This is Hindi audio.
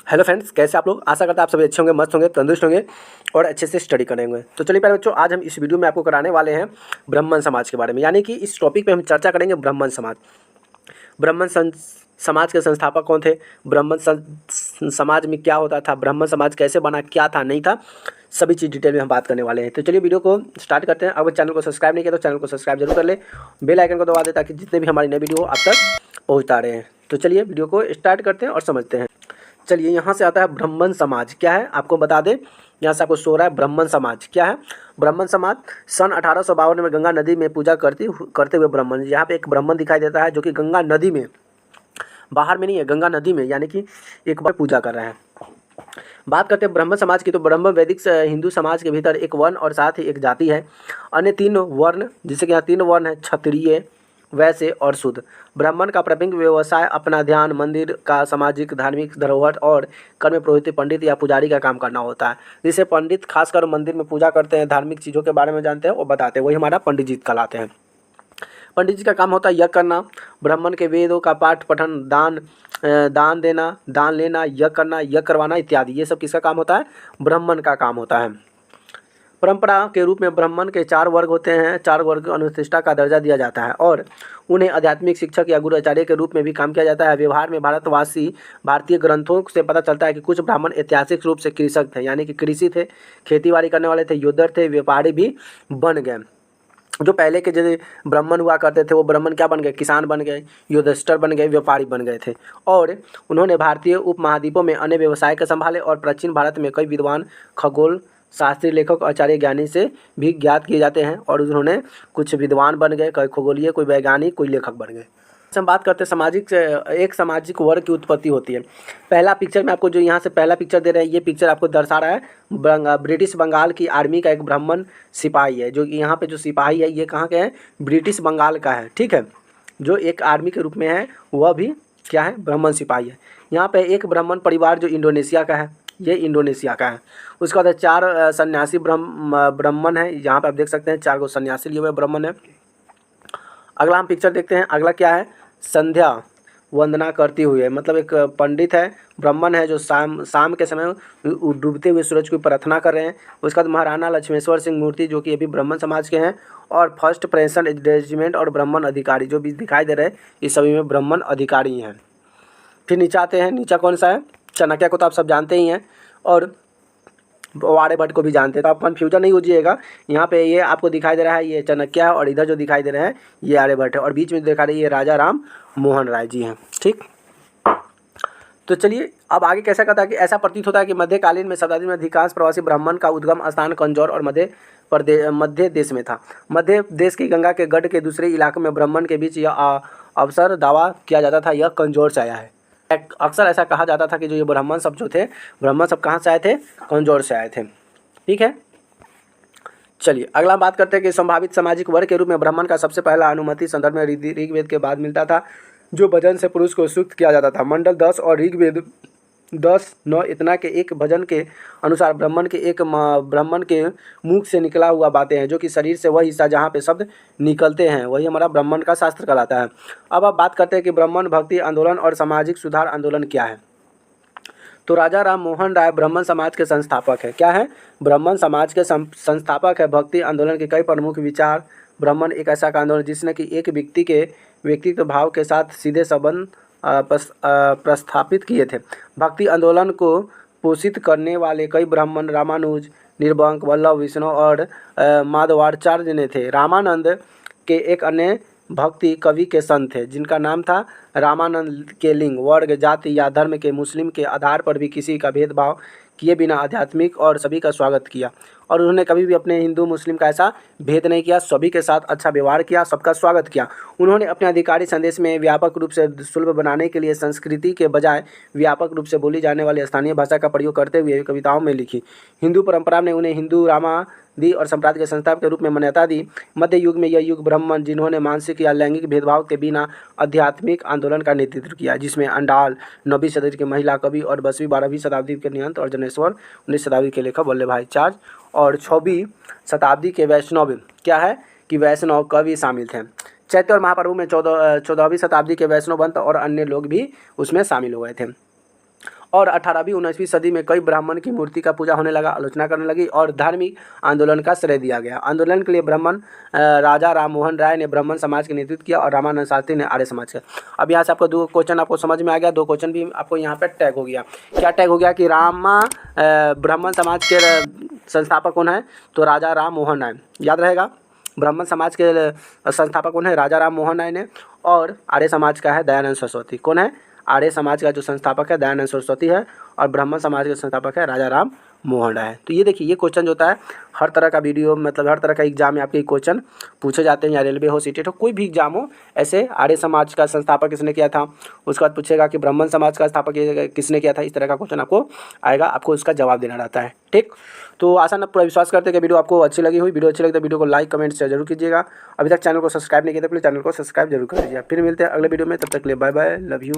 हेलो फ्रेंड्स, कैसे आप लोग? आशा करता हैं आप सभी अच्छे होंगे, मस्त होंगे, तंदुरुस्त होंगे और अच्छे से स्टडी करेंगे। तो चलिए प्यारे बच्चों, आज हम इस वीडियो में आपको कराने वाले हैं ब्राह्मण समाज के बारे में। यानी कि इस टॉपिक पे हम चर्चा करेंगे ब्राह्मण समाज। समाज के संस्थापक कौन थे, समाज में क्या होता था, ब्राह्मण समाज कैसे बना, क्या था नहीं था, सभी चीज़ डिटेल में हम बात करने वाले हैं। तो चलिए वीडियो को स्टार्ट करते हैं। अगर चैनल को सब्सक्राइब नहीं किया तो चैनल को सब्सक्राइब जरूर कर ले, बेल आइकन को दबा दे ताकि जितने भी हमारी नई वीडियो हो आप तक पहुँचता रहे हैं। तो चलिए वीडियो को स्टार्ट करते हैं और समझते हैं। चलिए यहाँ से आता है ब्राह्मण समाज क्या है, आपको बता दें। यहाँ से आपको सो रहा है ब्राह्मण समाज क्या है। ब्राह्मण समाज सन 1852 में गंगा नदी में पूजा करते हुए ब्राह्मण, यहाँ पे एक ब्राह्मण दिखाई देता है जो कि गंगा नदी में, बाहर में नहीं है, गंगा नदी में, यानी कि एक बार पूजा कर रहे हैं। बात करते हैं ब्राह्मण समाज की, तो ब्राह्मण वैदिक हिंदू समाज के भीतर एक वर्ण और साथ ही एक जाति है। अन्य तीन वर्ण, जिससे कि यहाँ तीन वर्ण है, क्षत्रिय, वैश्य और शूद्र। ब्राह्मण का प्राथमिक व्यवसाय अपना ध्यान, मंदिर का सामाजिक धार्मिक धरोहर और कर्म प्रवृत्ति पंडित या पुजारी का काम करना होता है। जिसे पंडित खासकर मंदिर में पूजा करते हैं, धार्मिक चीज़ों के बारे में जानते हैं और बताते हैं, वही हमारा पंडित जी कहलाते हैं। पंडित जी का काम होता है यज्ञ करना, ब्राह्मण के वेदों का पाठ पठन, दान देना, दान लेना, यज्ञ करना, यज्ञ करवाना इत्यादि, ये सब किसका काम होता है? ब्राह्मण का काम होता है। परंपरा के रूप में ब्राह्मण के 4 वर्ग होते हैं। 4 वर्ग को अनुष्ठिता का दर्जा दिया जाता है और उन्हें आध्यात्मिक शिक्षक या गुरु आचार्य के रूप में भी काम किया जाता है। व्यवहार में भारतीय ग्रंथों से पता चलता है कि कुछ ब्राह्मण ऐतिहासिक रूप से कृषक थे, यानी कि कृषि थे, खेतीबाड़ी करने वाले थे, योद्धर थे, व्यापारी भी बन गए। जो पहले के जो ब्राह्मण हुआ करते थे वो ब्राह्मण क्या बन गए? किसान बन गए, युधिष्ठिर बन गए, व्यापारी बन गए थे। और उन्होंने भारतीय उपमहाद्वीपों में अन्य व्यवसाय के संभाले और प्राचीन भारत में कई विद्वान, खगोल शास्त्री, लेखक, आचार्य, ज्ञानी से भी ज्ञात किए जाते हैं। और उन्होंने कुछ विद्वान बन गए, कोई खगोलीय, कोई वैज्ञानिक, कोई लेखक बन गए। हम बात करते हैं एक सामाजिक वर्ग की उत्पत्ति होती है। पहला पिक्चर में आपको जो यहाँ से पहला पिक्चर दे रहे हैं, ये पिक्चर आपको दर्शा रहा है ब्रिटिश बंगाल की आर्मी का एक ब्राह्मण सिपाही है। जो कि यहाँ पे जो सिपाही है ये कहाँ के हैं? ब्रिटिश बंगाल का है, ठीक है। जो एक आर्मी के रूप में है वह भी क्या है? ब्राह्मण सिपाही है। यहाँ पे एक ब्राह्मण परिवार जो इंडोनेशिया का है, ये इंडोनेशिया का है। उसके बाद 4 सन्यासी ब्राह्मण है। यहाँ पे आप देख सकते हैं 4 गो सन्यासी लिए हुए ब्राह्मण है। अगला हम पिक्चर देखते हैं। अगला क्या है? संध्या वंदना करती हुई है, मतलब एक पंडित है, ब्राह्मण है, जो शाम के समय डूबते हुए सूरज की प्रार्थना कर रहे हैं। उसके बाद महाराणा लक्ष्मेश्वर सिंह मूर्ति जो कि अभी ब्राह्मण समाज के हैं, और फर्स्ट प्रेजेंट रेजिमेंट और ब्राह्मण अधिकारी जो भी दिखाई दे रहे हैं, इस सभी में ब्राह्मण अधिकारी हैं। फिर नीचे आते हैं। नीचा कौन सा है? चाणक्य को तो आप सब जानते ही हैं और आर्यभट्ट को भी जानते हैं, तो आप कन्फ्यूजन नहीं हो जाइएगा। यहाँ पे ये आपको दिखाई दे रहा है, ये चाणक्य है, और इधर जो दिखाई दे रहे हैं ये आर्यभट्ट है, और बीच में दिखा रही है ये राजा राम मोहन राय जी हैं, ठीक। तो चलिए अब आगे कैसा कहता है कि ऐसा प्रतीत होता है कि मध्यकालीन में शताब्दी में अधिकांश प्रवासी ब्राह्मण का उद्गम स्थान कंजौर और मध्य देश में था। मध्य देश की गंगा के गढ़ के दूसरे इलाकों में ब्राह्मण के बीच यह अवसर दावा किया जाता था, यह कंजौर से आया है। अक्सर ऐसा कहा जाता था कि जो ये ब्राह्मण सब जो थे, ब्राह्मण सब कहाँ से आए थे? कंजौर से आए थे, ठीक है। चलिए अगला बात करते हैं कि संभावित सामाजिक वर्ग के रूप में ब्राह्मण का सबसे पहला अनुमति संदर्भ में ऋग्वेद के बाद मिलता था, जो भजन से पुरुष को सूक्त किया जाता था। मंडल 10 और ऋग्वेद 10:9 इतना के एक भजन के अनुसार ब्राह्मण के मुख से निकला हुआ बातें हैं, जो कि शरीर से वह हिस्सा जहाँ पे शब्द निकलते हैं वही हमारा ब्राह्मण का शास्त्र कहलाता है। अब आप बात करते हैं कि ब्राह्मण भक्ति आंदोलन और सामाजिक सुधार आंदोलन क्या है। तो राजा राम मोहन राय ब्राह्मण समाज के संस्थापक है। क्या है? ब्राह्मण समाज के संस्थापक है। भक्ति आंदोलन के कई प्रमुख विचार। ब्राह्मण एक ऐसा आंदोलन जिसने कि एक व्यक्ति के व्यक्तित्व भाव के साथ सीधे संबंध प्रस्थापित किए थे। भक्ति आंदोलन को पोषित करने वाले कई ब्राह्मण रामानुज, निर्बंक, वल्लभ, विष्णु और माधवाचार्य ने थे। रामानंद के एक अन्य भक्ति कवि के संत थे जिनका नाम था रामानंद के लिंग, वर्ग, जाति या धर्म के, मुस्लिम के आधार पर भी किसी का भेदभाव किए बिना आध्यात्मिक और सभी का स्वागत किया। और उन्होंने कभी भी अपने हिंदू मुस्लिम का ऐसा भेद नहीं किया, सभी के साथ अच्छा व्यवहार किया, सबका स्वागत किया। उन्होंने अपने आधिकारिक संदेश में व्यापक रूप से सुलभ बनाने के लिए संस्कृति के बजाय व्यापक रूप से बोली जाने वाली स्थानीय भाषा का प्रयोग करते हुए कविताओं में लिखी। हिंदू परंपरा ने उन्हें हिंदू रामादि और संप्रांत के संस्थापक के रूप में मान्यता दी। मध्य युग में यह युग ब्राह्मण जिन्होंने मानसिक या लैंगिक भेदभाव के बिना आध्यात्मिक आंदोलन का नेतृत्व किया, जिसमें अंडाल 9वीं शताब्दी के महिला कवि और 10वीं 12वीं शताब्दी के नियंत और जनेश्वर 19वीं शताब्दी के लेखक वल्लभाचार्य और 6वीं शताब्दी के वैष्णव, क्या है कि वैष्णव कवि शामिल थे। चैत्य और महाप्रभु में 14वीं शताब्दी के वैष्णव पंत और अन्य लोग भी उसमें शामिल हुए थे। और 18वीं 19वीं सदी में कई ब्राह्मण की मूर्ति का पूजा होने लगा, आलोचना करने लगी और धार्मिक आंदोलन का श्रेय दिया गया। आंदोलन के लिए राजा राम मोहन राय ने ब्राह्मण समाज का नेतृत्व किया और रामानंद शास्त्री ने आर्य समाज का। अब यहाँ से आपको 2 क्वेश्चन आपको समझ में आ गया, 2 क्वेश्चन भी आपको यहाँ पर टैग हो गया। क्या टैग हो गया कि ब्राह्मण समाज के संस्थापक कौन है? तो राजा राम मोहन राय, याद रहेगा। ब्राह्मण समाज के संस्थापक कौन है? राजा राम मोहन राय ने। और आर्य समाज का है दयानंद सरस्वती। कौन है? आर्य समाज का जो संस्थापक है दयानंद सरस्वती है और ब्राह्मण समाज के संस्थापक है राजा राम मोहन राय। तो ये देखिए, ये क्वेश्चन जो होता है हर तरह का वीडियो, मतलब हर तरह का एग्जाम में आपके क्वेश्चन पूछे जाते हैं, या रेलवे हो, सीटेट हो, कोई भी एग्जाम हो, ऐसे आर्य समाज का संस्थापक किसने किया था, उसके बाद पूछेगा कि ब्राह्मण समाज का स्थापक किसने किया था, इस तरह का क्वेश्चन आपको आएगा, आपको उसका जवाब देना रहता है। ठीक, तो आशा न पूरा विश्वास करते हैं कि वीडियो आपको अच्छी लगी हुई। वीडियो अच्छी लगी तो वीडियो को लाइक कमेंट शेयर जरूर कीजिएगा। अभी तक चैनल को सब्सक्राइब नहीं किया तो प्लीज़ चैनल को सब्सक्राइब जरूर कर लीजिए। फिर मिलते हैं अगले वीडियो में, तब तक के लिए बाय बाय, लव यू।